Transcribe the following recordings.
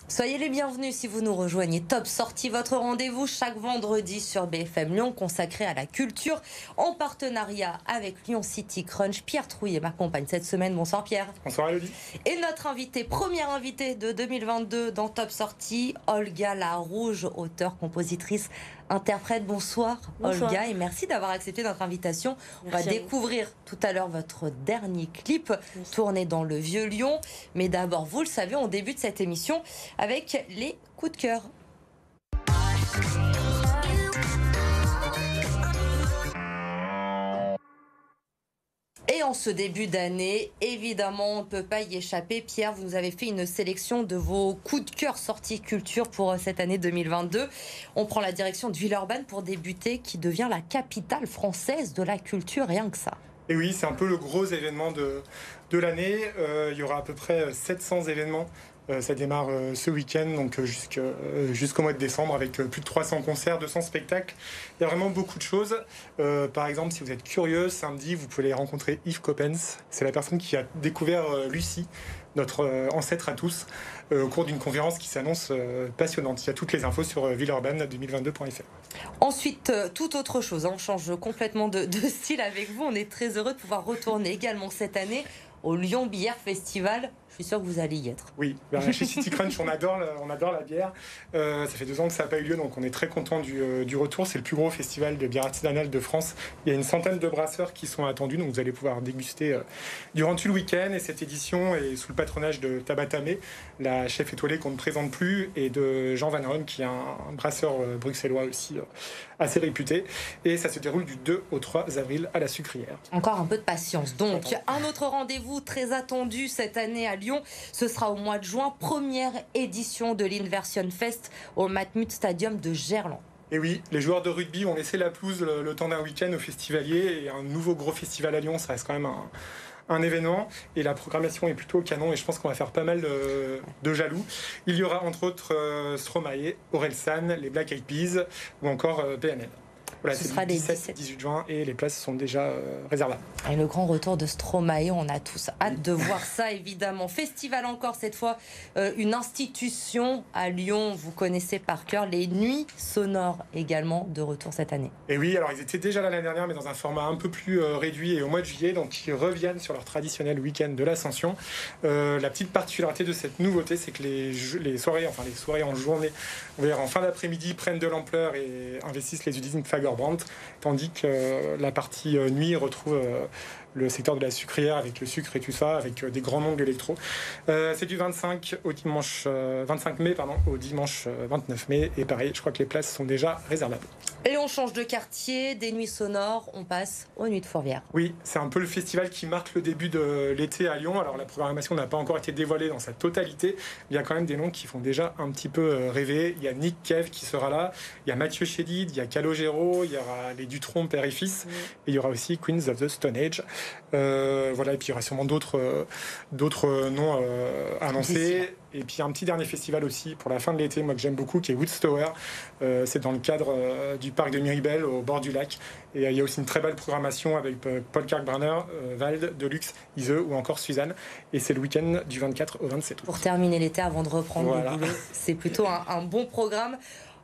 Soyez les bienvenus si vous nous rejoignez. Top Sortie, votre rendez-vous chaque vendredi sur BFM Lyon consacré à la culture en partenariat avec Lyon City Crunch. Pierre Trouillet m'accompagne cette semaine. Bonsoir Pierre. Bonsoir Elodie. Et notre invité, première invitée de 2022 dans Top Sortie, Olga Larouge, auteure, compositrice, interprète. Bonsoir, Olga, et merci d'avoir accepté notre invitation. On va découvrir tout à l'heure votre dernier clip tourné dans le Vieux-Lyon. Mais d'abord, vous le savez, on débute cette émission avec les coups de cœur. Et en ce début d'année, évidemment, on ne peut pas y échapper. Pierre, vous nous avez fait une sélection de vos coups de cœur sorties culture pour cette année 2022. On prend la direction de Villeurbanne pour débuter, qui devient la capitale française de la culture, rien que ça. Et oui, c'est un peu le gros événement de l'année. Il y aura à peu près 700 événements. Ça démarre ce week-end, donc jusqu'au mois de décembre, avec plus de 300 concerts, 200 spectacles. Il y a vraiment beaucoup de choses. Par exemple, si vous êtes curieux, samedi, vous pouvez aller rencontrer Yves Coppens. C'est la personne qui a découvert Lucie, notre ancêtre à tous, au cours d'une conférence qui s'annonce passionnante. Il y a toutes les infos sur villeurbanne2022.fr. Ensuite, toute autre chose. On change complètement de style avec vous. On est très heureux de pouvoir retourner également cette année au Lyon Bière Festival. Je suis sûr que vous allez y être. Oui, chez City Crunch, on adore la bière. Ça fait 2 ans que ça n'a pas eu lieu, donc on est très content du retour. C'est le plus gros festival de bière artisanale de France. Il y a une centaine de brasseurs qui sont attendus, donc vous allez pouvoir déguster durant tout le week-end. Et cette édition est sous le patronage de Tabatamé, la chef étoilée qu'on ne présente plus, et de Jean Van Ron, qui est un brasseur bruxellois aussi assez réputé. Et ça se déroule du 2 au 3 avril à la Sucrière. Encore un peu de patience. Donc, un autre rendez-vous très attendu cette année à Lyon, ce sera au mois de juin, première édition de l'Inversion Fest au Matmut Stadium de Gerland. Et oui, les joueurs de rugby ont laissé la pelouse le temps d'un week-end aux festivaliers, et un nouveau gros festival à Lyon, ça reste quand même un événement, et la programmation est plutôt canon, et je pense qu'on va faire pas mal de jaloux. Il y aura entre autres Stromae, Orelsan, les Black Eyed Peas ou encore PNL. Voilà, ce sera les 17-18 juin, et les places sont déjà réservables. Et le grand retour de Stromae, on a tous hâte de voir ça, évidemment. Festival encore, cette fois, une institution à Lyon, vous connaissez par cœur, les Nuits Sonores également de retour cette année. Et oui, alors ils étaient déjà là l'année dernière, mais dans un format un peu plus réduit, et au mois de juillet, donc ils reviennent sur leur traditionnel week-end de l'Ascension. La petite particularité de cette nouveauté, c'est que les soirées en journée, on va dire en fin d'après-midi, prennent de l'ampleur et investissent les usines Fagerbrand, tandis que la partie nuit retrouve le secteur de la sucrière avec le sucre et tout ça, avec des grands noms de l'électro. C'est du 25 mai au dimanche 29 mai, et pareil, je crois que les places sont déjà réservables. Et on change de quartier, des Nuits Sonores, on passe aux Nuits de Fourvière. Oui, c'est un peu le festival qui marque le début de l'été à Lyon. Alors la programmation n'a pas encore été dévoilée dans sa totalité, mais il y a quand même des noms qui font déjà un petit peu rêver. Il y a Nick Cave qui sera là, il y a Mathieu Chédid, il y a Calogero, il y aura les Dutronc, père et fils, et il y aura aussi Queens of the Stone Age. Voilà, et puis il y aura sûrement d'autres noms annoncés. Et puis un petit dernier festival aussi pour la fin de l'été, moi que j'aime beaucoup, qui est Woodstower. C'est dans le cadre du parc de Miribel, au bord du lac. Et il y a aussi une très belle programmation avec Paul Kalkbrenner, Vald, Deluxe, Ise ou encore Suzanne. Et c'est le week-end du 24 au 27 août. Pour terminer l'été avant de reprendre le boulot, c'est plutôt un bon programme.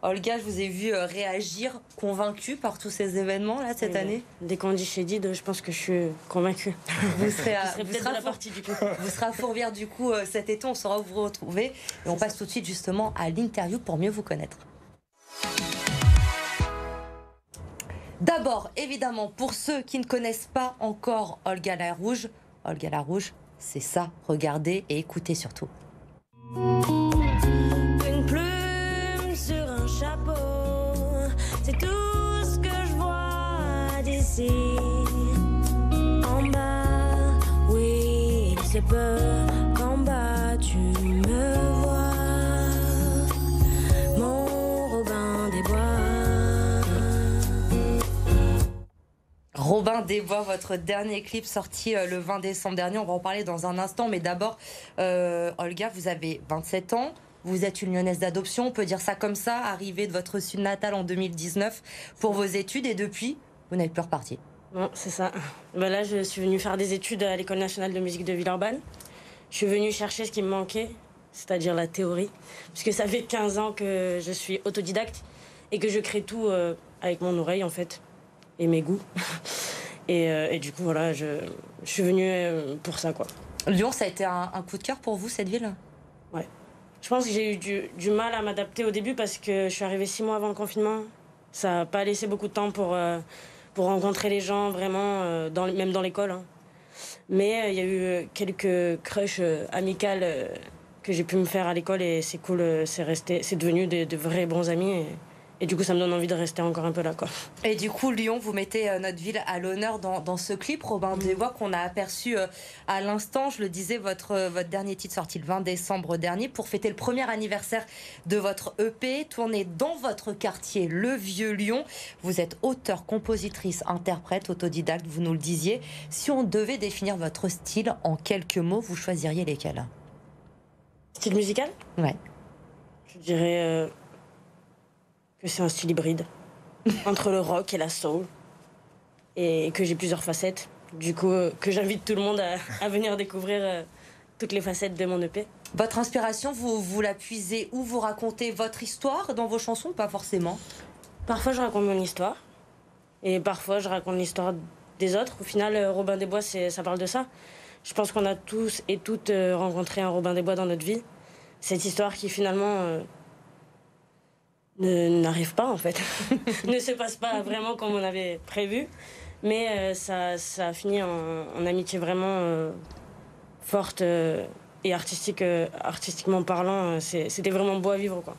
Olga, je vous ai vu réagir, convaincue par tous ces événements là cette année. Dès qu'on dit Chédid, je pense que je suis convaincue. Vous serez à Fourvière du coup cet été, on saura où vous retrouver. Et on passe tout de suite justement à l'interview pour mieux vous connaître. D'abord, évidemment, pour ceux qui ne connaissent pas encore Olga Larouge, c'est ça, regardez et écoutez surtout. C'est tout ce que je vois d'ici. En bas, oui, c'est peu qu'en bas tu me vois. Mon Robin des Bois. Robin des Bois, votre dernier clip sorti le 20 décembre dernier. On va en parler dans un instant, mais d'abord, Olga, vous avez 27 ans. Vous êtes une Lyonnaise d'adoption, on peut dire ça comme ça, arrivée de votre sud natal en 2019 pour vos études, et depuis, vous n'êtes plus reparti. Non, c'est ça. Ben là, je suis venue faire des études à l'École nationale de musique de Villeurbanne. Je suis venue chercher ce qui me manquait, c'est-à-dire la théorie. Puisque ça fait 15 ans que je suis autodidacte et que je crée tout avec mon oreille, en fait, et mes goûts. Et du coup, voilà, je suis venue pour ça, quoi. Lyon, ça a été un coup de cœur pour vous, cette ville? Ouais. Je pense que j'ai eu du mal à m'adapter au début parce que je suis arrivée 6 mois avant le confinement. Ça n'a pas laissé beaucoup de temps pour rencontrer les gens, vraiment, même dans l'école. Hein. Mais il y a eu quelques crushs amicales que j'ai pu me faire à l'école et c'est cool, c'est devenu de vrais bons amis. Et du coup, ça me donne envie de rester encore un peu là, quoi. Et du coup, Lyon, vous mettez notre ville à l'honneur dans ce clip, Robin des Bois, qu'on a aperçu à l'instant. Je le disais, votre dernier titre sorti le 20 décembre dernier pour fêter le premier anniversaire de votre EP, tourné dans votre quartier, le Vieux Lyon. Vous êtes auteure, compositrice, interprète, autodidacte, vous nous le disiez. Si on devait définir votre style en quelques mots, vous choisiriez lesquels? Style musical? Ouais. Je dirais... que c'est un style hybride entre le rock et la soul et que j'ai plusieurs facettes. Du coup, que j'invite tout le monde à venir découvrir toutes les facettes de mon EP. Votre inspiration, vous la puisez où? Vous racontez votre histoire dans vos chansons ou pas forcément? Parfois, je raconte mon histoire et parfois, je raconte l'histoire des autres. Au final, Robin des Bois, ça parle de ça. Je pense qu'on a tous et toutes rencontré un Robin des Bois dans notre vie. Cette histoire qui finalement... n'arrive pas en fait, ne se passe pas vraiment comme on avait prévu, mais ça a fini en amitié vraiment forte et artistiquement parlant, c'était vraiment beau à vivre, quoi.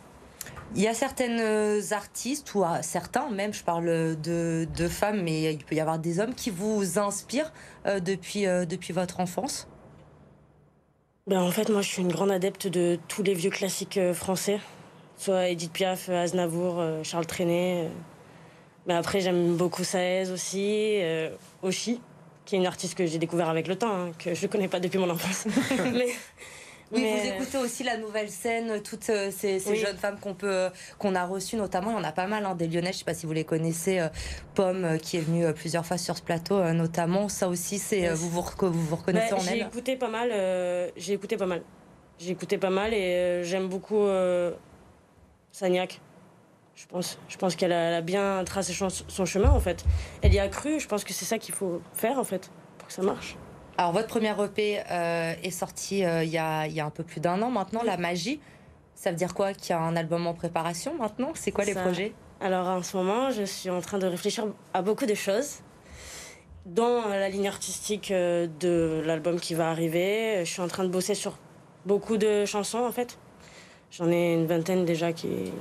Il y a certaines artistes, ou certains même, je parle de femmes, mais il peut y avoir des hommes qui vous inspirent depuis votre enfance? Ben, en fait, moi je suis une grande adepte de tous les vieux classiques français. Soit Edith Piaf, Aznavour, Charles Trenet. Mais après, j'aime beaucoup Saez aussi. Oshi, qui est une artiste que j'ai découvert avec le temps, hein, que je connais pas depuis mon enfance. Vous écoutez aussi la nouvelle scène, toutes ces jeunes femmes qu'on a reçues, notamment. Il y en a pas mal, hein, des Lyonnais, je sais pas si vous les connaissez. Pomme, qui est venue plusieurs fois sur ce plateau, notamment. Ça aussi, vous vous reconnaissez en elle? J'ai écouté pas mal et j'aime beaucoup... Sagnac, je pense qu'elle a bien tracé son chemin, en fait. Elle y a cru, je pense que c'est ça qu'il faut faire, en fait, pour que ça marche. Alors, votre première EP est sortie il y a un peu plus d'1 an maintenant, La Magie. Ça veut dire quoi? Qu'il y a un album en préparation maintenant? C'est quoi les projets? Alors, en ce moment, je suis en train de réfléchir à beaucoup de choses, dont la ligne artistique de l'album qui va arriver. Je suis en train de bosser sur beaucoup de chansons, en fait. J'en ai une vingtaine déjà qui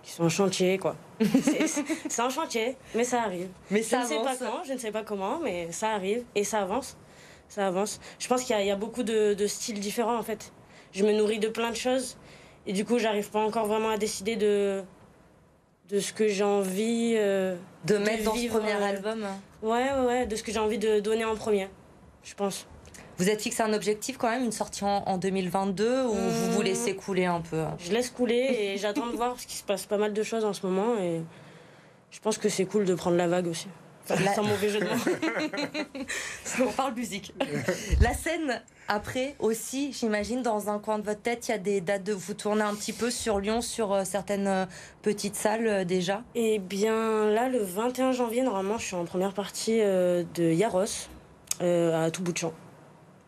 sont en chantier, quoi. C'est en chantier, mais ça arrive. Mais ça je ne sais pas quand, je ne sais pas comment, mais ça arrive et ça avance. Ça avance. Je pense qu'il y a beaucoup de styles différents, en fait. Je me nourris de plein de choses et du coup, j'arrive pas encore vraiment à décider de ce que j'ai envie de mettre dans ce premier album. Ouais, de ce que j'ai envie de donner en premier, je pense. Vous êtes fixé un objectif quand même, une sortie en 2022 ou vous laissez couler un peu? Je laisse couler et j'attends de voir parce qu'il se passe pas mal de choses en ce moment et je pense que c'est cool de prendre la vague aussi. Sans mauvais jeu de mots. On parle musique. La scène, après aussi, j'imagine, dans un coin de votre tête, il y a des dates de vous tourner un petit peu sur Lyon, sur certaines petites salles déjà? Eh bien, là, le 21 janvier, normalement, je suis en première partie de Yaros, à tout bout de champ.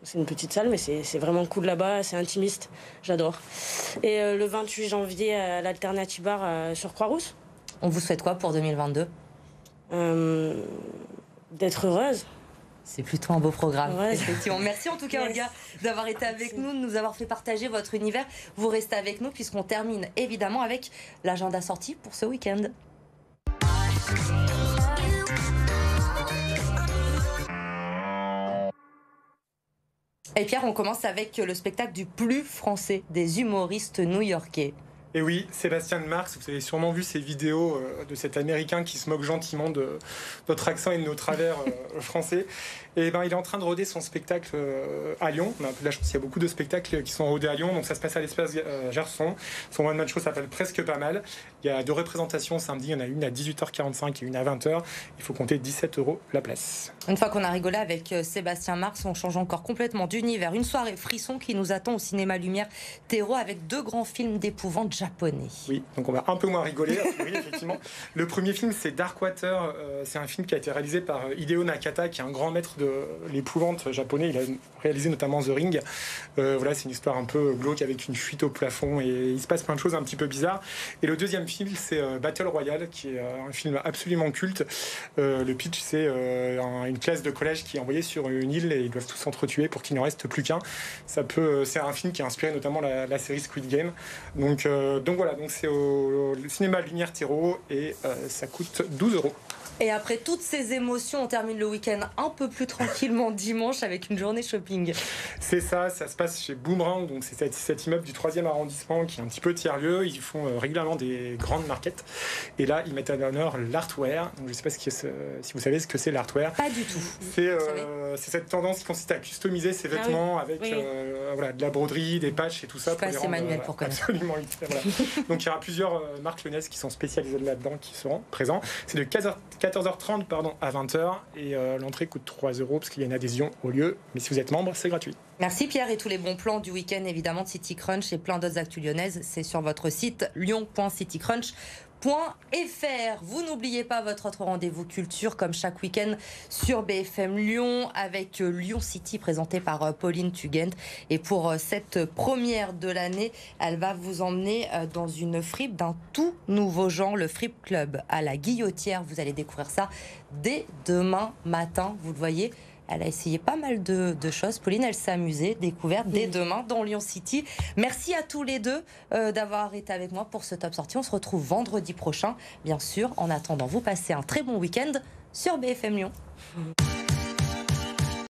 C'est une petite salle, mais c'est vraiment cool là-bas, c'est intimiste, j'adore. Et le 28 janvier, à l'Alternative Bar sur Croix-Rousse. On vous souhaite quoi pour 2022? D'être heureuse. C'est plutôt un beau programme, ouais. Effectivement. Merci en tout cas, Olga, d'avoir été avec nous, de nous avoir fait partager votre univers. Vous restez avec nous puisqu'on termine évidemment avec l'agenda sorti pour ce week-end. Et Pierre, on commence avec le spectacle du plus français des humoristes new-yorkais. Et oui, Sébastien Marx, vous avez sûrement vu ces vidéos de cet Américain qui se moque gentiment de notre accent et de nos travers français. Et ben, il est en train de roder son spectacle à Lyon. On a un peu de la chance, il y a beaucoup de spectacles qui sont rodés à Lyon. Donc ça se passe à l'Espace Gerson. Son one-man show s'appelle Presque pas mal. Il y a 2 représentations samedi. Il y en a une à 18h45 et une à 20h. Il faut compter 17 € la place. Une fois qu'on a rigolé avec Sébastien Marx, on change encore complètement d'univers. Une soirée frisson qui nous attend au cinéma Lumière Terreau avec 2 grands films d'épouvante japonais. Oui, donc on va un peu moins rigoler. Oui, effectivement. Le premier film, c'est Darkwater. C'est un film qui a été réalisé par Hideo Nakata, qui est un grand maître de l'épouvante japonais. Il a réalisé notamment The Ring. Voilà, c'est une histoire un peu glauque avec une fuite au plafond et il se passe plein de choses un petit peu bizarres. Et le deuxième film, c'est Battle Royale, qui est un film absolument culte. Le pitch, c'est une classe de collège qui est envoyée sur une île et ils doivent tous s'entretuer pour qu'il n'en reste plus qu'un. C'est un film qui a inspiré notamment la série Squid Game. Donc voilà, donc c'est au cinéma Lumière Terreau et ça coûte 12 €. Et après toutes ces émotions, on termine le week-end un peu plus tranquillement dimanche avec une journée shopping. C'est ça se passe chez Boomerang, donc c'est cet immeuble du 3e arrondissement qui est un petit peu tiers-lieu. Ils font régulièrement des grandes marquettes. Et là, ils mettent à l'honneur l'artwear. Donc, je ne sais pas si vous savez ce que c'est l'artwear. Pas du tout. C'est cette tendance qui consiste à customiser ses vêtements avec de la broderie, des patchs et tout ça. Je suis pas assez manuel pour connaître. Absolument. Voilà. Donc il y aura plusieurs marques lyonnaises qui sont spécialisées là-dedans qui seront présents. C'est de 14h30 à 20h et l'entrée coûte 3 € parce qu'il y a une adhésion au lieu. Mais si vous êtes membre, c'est gratuit. Merci Pierre, et tous les bons plans du week-end évidemment de City Crunch et plein d'autres actus lyonnaises, c'est sur votre site lyon.citycrunch.fr. Vous n'oubliez pas votre autre rendez-vous culture comme chaque week-end sur BFM Lyon avec Lyon City présenté par Pauline Tugent. Et pour cette première de l'année, elle va vous emmener dans une fripe d'un tout nouveau genre, le Fripe Club à la Guillotière. Vous allez découvrir ça dès demain matin, vous le voyez. Elle a essayé pas mal de choses. Pauline, elle s'est amusée, découverte dès demain dans Lyon City. Merci à tous les deux d'avoir été avec moi pour ce Top Sortie. On se retrouve vendredi prochain, bien sûr. En attendant, vous passez un très bon week-end sur BFM Lyon.